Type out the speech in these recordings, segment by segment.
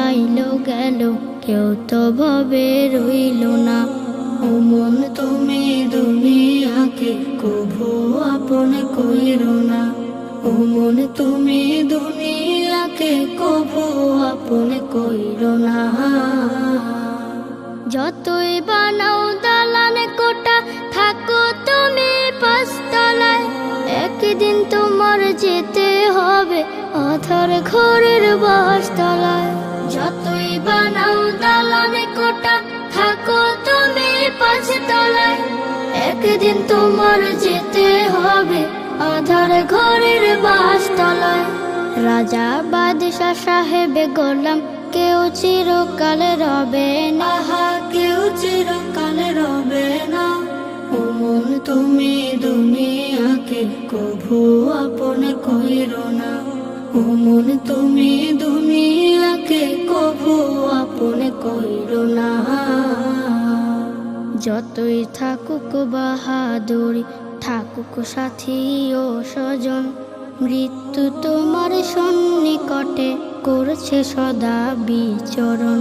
আইল গেল, কেউ তো ভবে রইল না। ও মন তুমি দুনিয়াকে কভু আপন কইরো না। ও মন তুমি দুনিয়াকে কভু আপন কইরো না। যতই বানাও দালান কোটা, থাকো তুমি পাঁচতলায়, একদিন তোমার যেতে হবে আধার ঘরের বাসতলায়। যতই বানাও দালান কোটা, থাকো তুমি পাঁচতলায়, একদিন তোমার যেতে হবে আধার ঘরের বাসতলায়। রাজা বাদশা সাহেবে গোলাম, কেউ চিরকাল রবে না। আহা কেউ চিরকাল রবে না। ও মন তুমি দুনিয়াকে কভু আপন কইরো না। ও মন তুমি দুনিয়াকে কভু আপন কইরো না। যতই থাকুক বাহাদুরি, থাকুক সাথী ও স্বজন, মৃত্যু তোমার সন্নিকটে করছে সদা বিচরণ।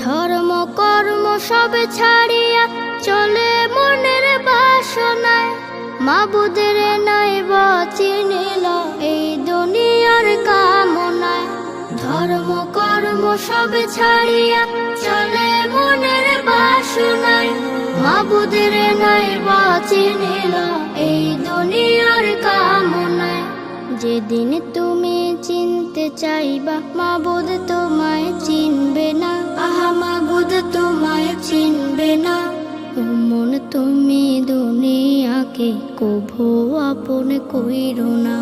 ধর্ম কর্ম সব ছাড়িয়া চলে মনের বাসনায়, মাবুদের নাই চিনিল এই দুনিয়ার কামনায়। ধর্ম কর্ম সব ছাড়িয়া চলে মনের বাসনায়, মাবুদের নাই চিনিল এই দুনিয়ার কামনায়। যেদিন তুমি চিনতে চাইবা, মাবুদ তোমায় চিনবে না। আহা মাবুদ তোমায় চিনবে না। ও মন তুমি দুনিয়াকে কভু আপন কইরো না।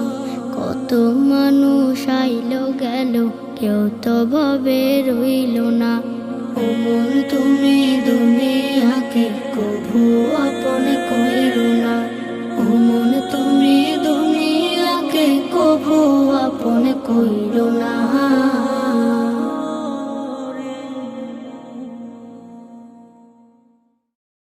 কত মানুষ আইল গেল, কেউ তো ভবে রইল না। ও মন তুমি দুনিয়াকে কভু আপন কইরো না। ও মন তুমি দুনিয়াকে কভু আপন কইরো না।